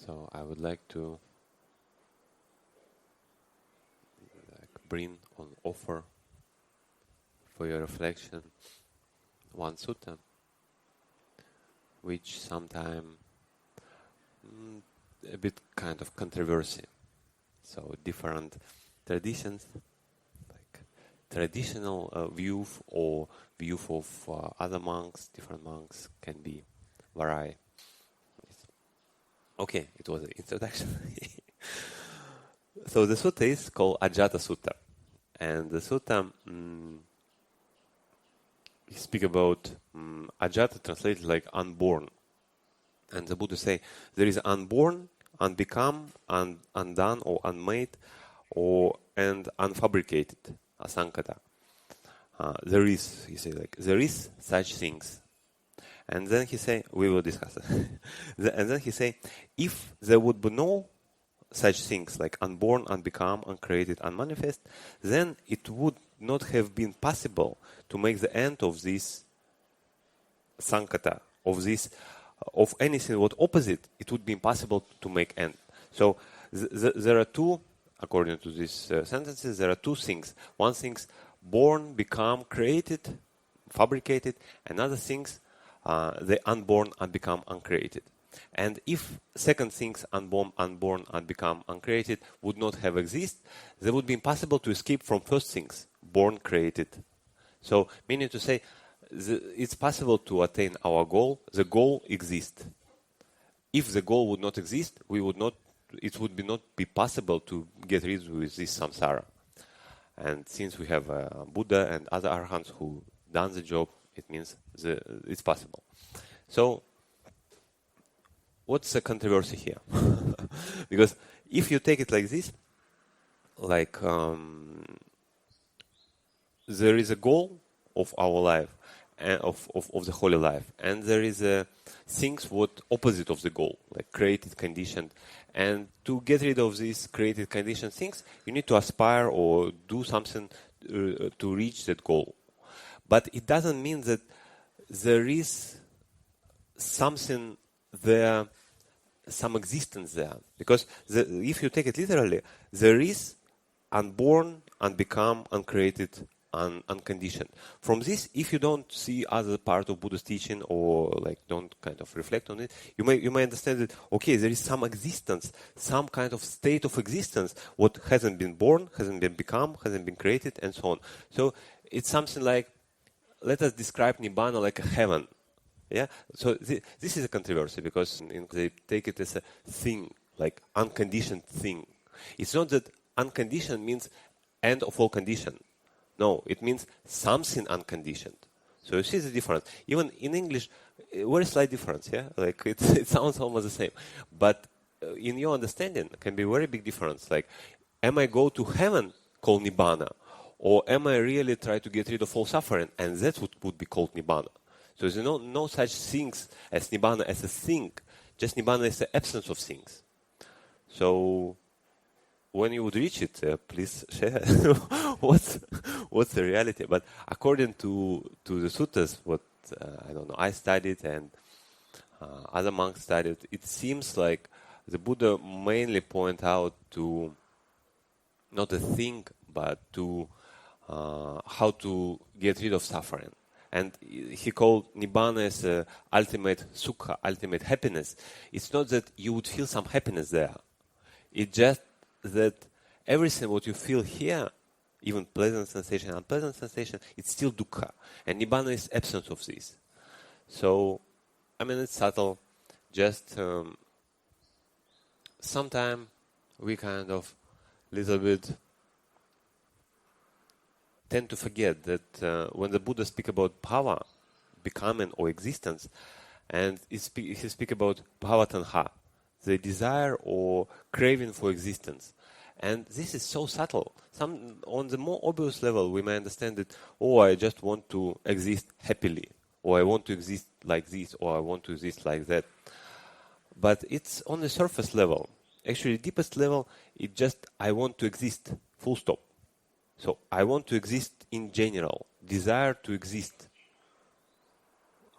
So I would like to bring on offer for your reflection one sutta, which sometimes a bit kind of controversy. So different traditions, like traditional view or view of other monks, different monks can be vary. Okay, it was an introduction. So the sutta is called Ajata Sutta, and the sutta speak about Ajata, translated like unborn. And the Buddha say there is unborn, unbecome, undone or unmade, and unfabricated, asankata. There is, he say, like there is such things. And then he say, we will discuss it. And then he say, if there would be no such things like unborn, unbecome, uncreated, unmanifest, then it would not have been possible to make the end of this sankata, of anything what opposite, it would be impossible to make end. So there are two, according to these sentences, there are two things. One thing's born, become, created, fabricated, and other things, the unborn, unbecome, uncreated. And if second things, unborn, unbecome, uncreated, would not have exist, there would be impossible to escape from first things, born, created. So, meaning to say, it's possible to attain our goal. The goal exists. If the goal would not exist, it would not be possible to get rid of this samsara. And since we have Buddha and other arhants who done the job, it means it's possible. So, what's the controversy here? Because if you take it like this, like there is a goal of our life, and of the holy life, and there is things what opposite of the goal, like created, conditioned, and to get rid of these created, conditioned things, you need to aspire or do something to reach that goal. But it doesn't mean that there is something there, some existence there, because if you take it literally, there is unborn, unbecome, uncreated, unconditioned. From this, if you don't see other part of Buddha's teaching or like don't kind of reflect on it, you may understand that okay, there is some existence, some kind of state of existence, what hasn't been born, hasn't been become, hasn't been created, and so on. So it's something like, let us describe Nibbāna like a heaven. Yeah. So this is a controversy because they take it as a thing, like unconditioned thing. It's not that unconditioned means end of all condition. No, it means something unconditioned. So you see the difference. Even in English, very slight difference, yeah? Like it sounds almost the same. But in your understanding, it can be very big difference. Like, am I go to heaven called Nibbāna? Or am I really try to get rid of all suffering? And that would be called Nibbāna. So there's no such things as Nibbāna as a thing. Just Nibbāna is the absence of things. So when you would reach it, please share what's the reality. But according to the suttas, what I don't know, I studied and other monks studied, it seems like the Buddha mainly point out to not a thing, but to how to get rid of suffering. And he called Nibbāna as ultimate sukha, ultimate happiness. It's not that you would feel some happiness there. It's just that everything what you feel here, even pleasant sensation, unpleasant sensation, it's still dukkha. And Nibbāna is absence of this. So, I mean, it's subtle. Just sometimes we kind of little bit tend to forget that when the Buddha speak about bhava, becoming or existence, and he speak about bhava tanha, the desire or craving for existence. And this is so subtle. On the more obvious level, we may understand that, oh, I just want to exist happily, or I want to exist like this, or I want to exist like that. But it's on the surface level. Actually, deepest level, it's just, I want to exist, full stop. So, I want to exist in general, desire to exist.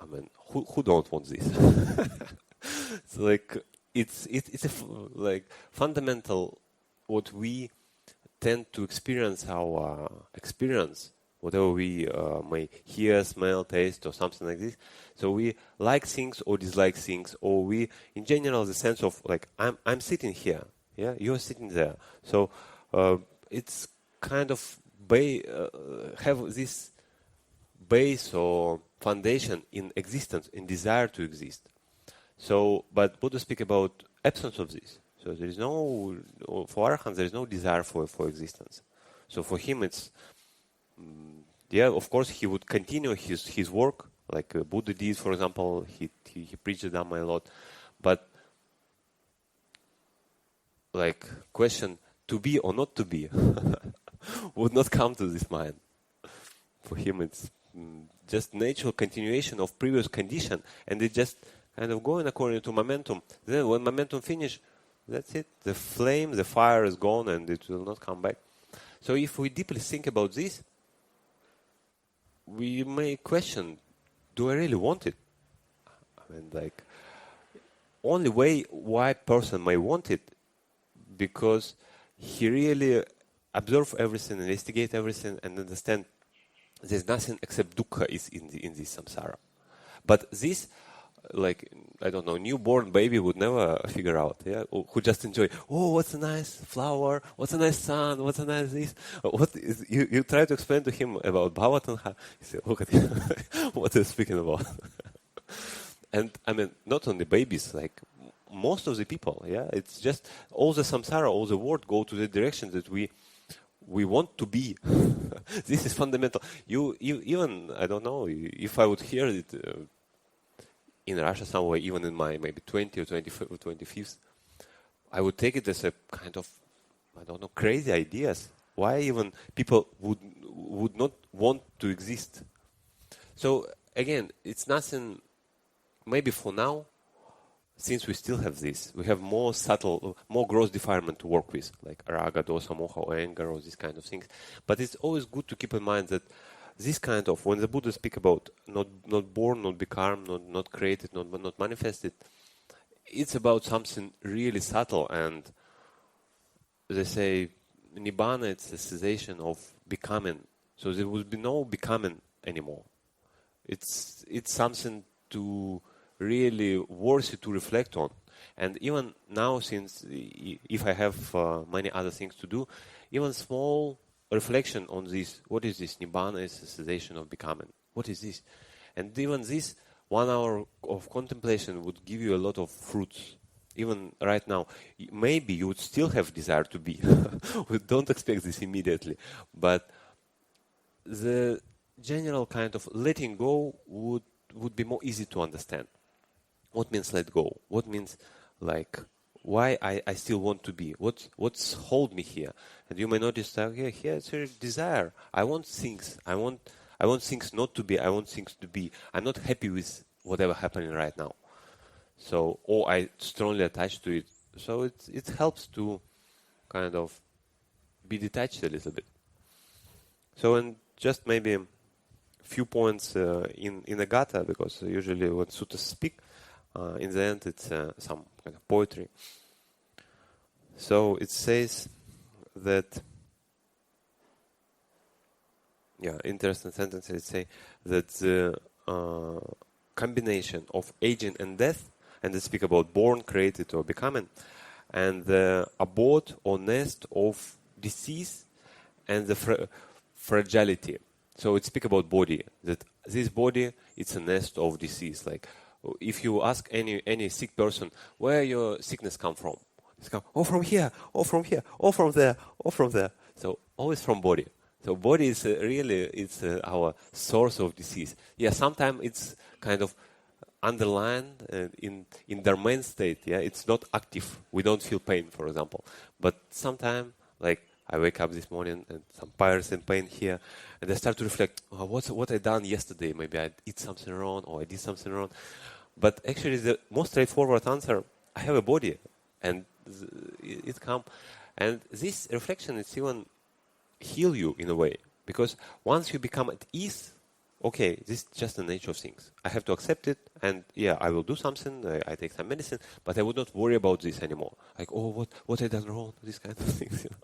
I mean, who don't want this? It's like, it's like fundamental what we tend to experience our experience, whatever we may hear, smell, taste, or something like this. So we like things or dislike things, or we, in general, the sense of like I'm sitting here, yeah, you're sitting there. So it's kind of have this base or foundation in existence, in desire to exist. So, but Buddha speak about absence of this. So there is no, for Arahant, there is no desire for existence. So for him, it's, yeah, of course, he would continue his work, like Buddha did, for example. He preached the Dhamma a lot. But, like, question, to be or not to be, would not come to this mind. For him, it's just natural continuation of previous condition, and it just kind of going according to momentum. Then when momentum finish, that's it. The flame, the fire is gone, and it will not come back. So if we deeply think about this, we may question, do I really want it? I mean, like, only way why person may want it, because he really observe everything, investigate everything, and understand there's nothing except dukkha is in this samsara. But this, like, I don't know, newborn baby would never figure out, yeah, who just enjoy, oh, what's a nice flower, what's a nice sun, what's a nice this. What is, you try to explain to him about Bhavatanha, he said, look at him, what are you speaking about? And I mean, not only babies, like most of the people, yeah, it's just all the samsara, all the world go to the direction that we want to be. This is fundamental. You even, I don't know, if I would hear it in Russia somewhere, even in my maybe 20 or 25th, I would take it as a kind of, I don't know, crazy ideas. Why even people would not want to exist? So again, it's nothing, maybe for now, since we still have this, we have more subtle, more gross defilement to work with, like raga, dosa, moha, or anger, or these kind of things. But it's always good to keep in mind that this kind of, when the Buddha speak about not born, not become, not created, not manifested, it's about something really subtle. And they say, Nibbāna, it's a cessation of becoming. So there will be no becoming anymore. It's something to really worthy to reflect on. And even now, since if I have many other things to do, even small reflection on this, what is this? Nibbāna is a cessation of becoming. What is this? And even this 1 hour of contemplation would give you a lot of fruits. Even right now, maybe you would still have desire to be. We don't expect this immediately. But the general kind of letting go would be more easy to understand. What means let go? What means, like, why I still want to be? What's hold me here? And you may notice that here it's a desire. I want things. I want things not to be. I want things to be. I'm not happy with whatever happening right now. So, or I strongly attached to it. So it helps to kind of be detached a little bit. So, and just maybe a few points in Ajata, because usually when suttas speak, in the end, it's some kind of poetry. So it says that, interesting sentence. It say that the combination of aging and death, and they speak about born, created, or becoming, and the abode or nest of disease and the fragility. So it speak about body, that this body, it's a nest of disease. Like, if you ask any sick person, where your sickness come from? It's come, from here, from here, from there, from there. So always from body. So body is it's our source of disease. Yeah, sometimes it's kind of underlined in their main state. Yeah, it's not active. We don't feel pain, for example. But sometimes, like, I wake up this morning and some pyres and pain here, and I start to reflect, what I done yesterday? Maybe I eat something wrong, or I did something wrong. But actually, the most straightforward answer, I have a body, and it comes. And this reflection, it's even heal you in a way, because once you become at ease okay, this is just the nature of things. I have to accept it, and yeah, I will do something, I take some medicine, but I would not worry about this anymore. Like, oh, what I done wrong, these kind of things, you know.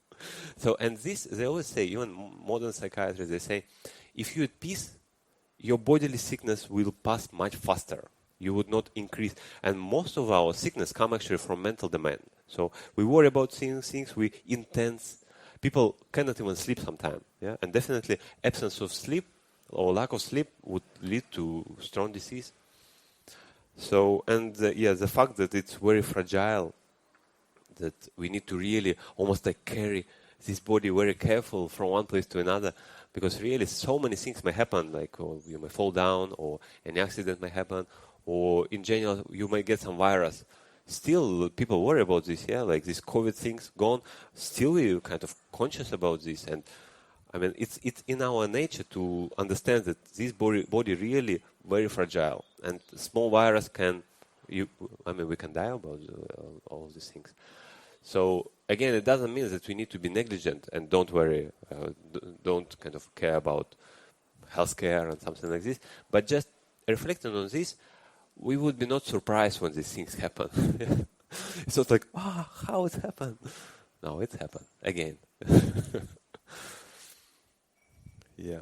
So, and this, they always say, even modern psychiatrists, they say, if you're at peace, your bodily sickness will pass much faster. You would not increase. And most of our sickness come actually from mental domain. So we worry about things, we intense. People cannot even sleep sometimes. Yeah? And definitely absence of sleep or lack of sleep would lead to strong disease. So, and the fact that it's very fragile, that we need to really almost like carry this body very careful from one place to another, because really so many things may happen, like you may fall down, or an accident may happen, or in general you may get some virus. Still, people worry about this, yeah, like this COVID thing's gone. Still, we're kind of conscious about this, and I mean, it's in our nature to understand that this body really very fragile, and small virus we can die about all of these things. So again, it doesn't mean that we need to be negligent and don't worry, don't kind of care about healthcare and something like this. But just reflecting on this, we would be not surprised when these things happen. It's not like, how it happened? No, it happened again. Yeah.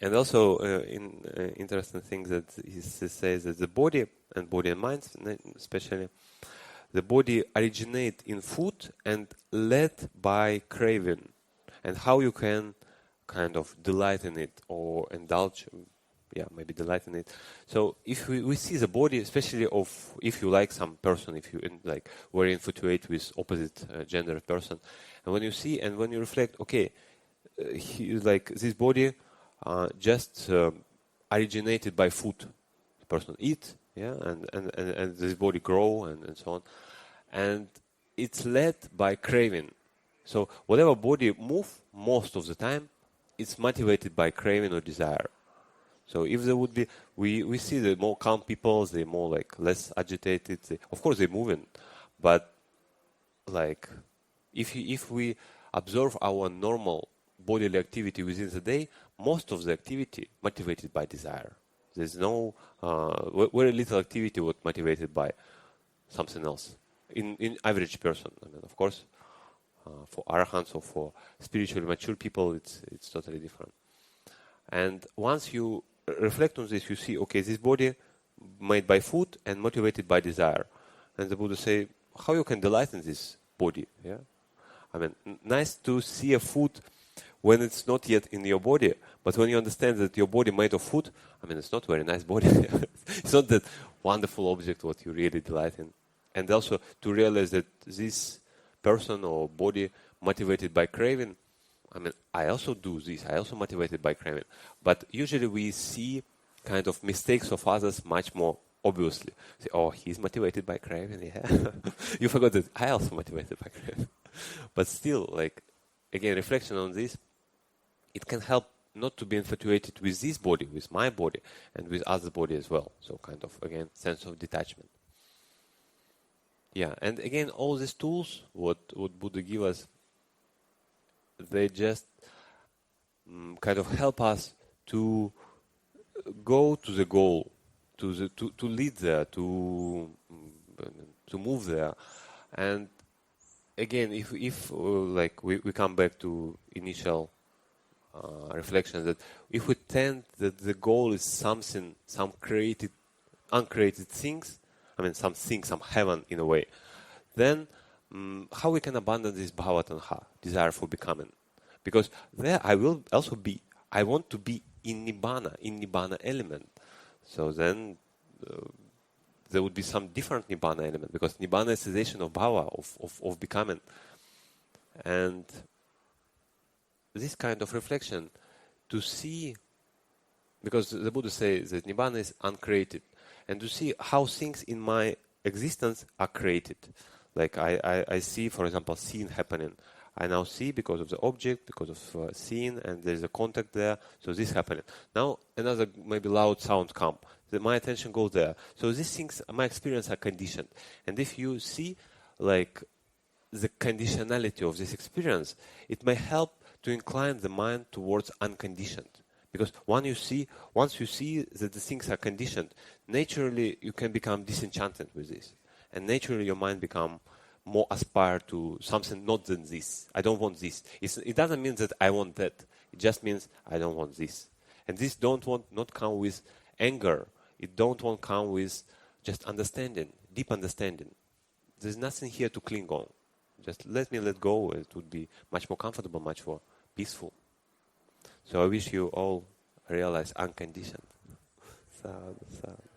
And also, interesting thing that he says that the body and mind, especially, the body originate in food and led by craving, and how you can kind of delight in it or indulge, maybe delight in it. So if we see the body, especially if you like some person, if you like very infatuated with opposite gender person, and when you see and when you reflect, okay, like this body just originated by food. The person eat, and this body grow and so on. And it's led by craving. So whatever body move, most of the time, it's motivated by craving or desire. So if there would be, we see the more calm people, they're more like less agitated. Of course, they're moving, but like if we observe our normal bodily activity within the day, most of the activity motivated by desire. There's no very little activity was motivated by something else. In average person, I mean, of course, for arahants or for spiritually mature people, it's totally different. And once you reflect on this, you see, okay, this body made by food and motivated by desire. And the Buddha say, how you can delight in this body? Yeah, I mean, nice to see a food when it's not yet in your body, but when you understand that your body made of food, I mean, it's not very nice body. It's not that wonderful object what you really delight in. And also to realize that this person or body motivated by craving, I mean, I also do this, I also motivated by craving. But usually we see kind of mistakes of others much more obviously. Say, oh, he's motivated by craving, yeah. You forgot that I also motivated by craving. But still, like, again, reflection on this, it can help not to be infatuated with this body, with my body, and with other body as well. So kind of, again, sense of detachment. Yeah, and again, all these tools, what Buddha give us, they just kind of help us to go to the goal, to lead there, to move there. And again, if like we come back to initial reflection, that if we tend that the goal is something, some uncreated things, I mean, some heaven in a way, then how we can abandon this bhava tanha, desire for becoming? Because there I will also be, I want to be in Nibbāna element. So then there would be some different Nibbāna element, because Nibbāna is cessation of bhava, of becoming. And this kind of reflection, to see, because the Buddha says that Nibbāna is uncreated, and to see how things in my existence are created. Like I see, for example, scene happening. I now see because of the object, because of scene, and there's a contact there, so this happening. Now another maybe loud sound come. My attention goes there. So these things, my experience are conditioned. And if you see like the conditionality of this experience, it may help to incline the mind towards unconditioned. Because once you see that the things are conditioned, naturally you can become disenchanted with this. And naturally your mind become more aspire to something not than this. I don't want this. It doesn't mean that I want that. It just means I don't want this. And this not come with anger. It don't want come with just understanding, deep understanding. There's nothing here to cling on. Just let me let go. It would be much more comfortable, much more peaceful. So I wish you all realize unconditioned. Sadhu, sadhu.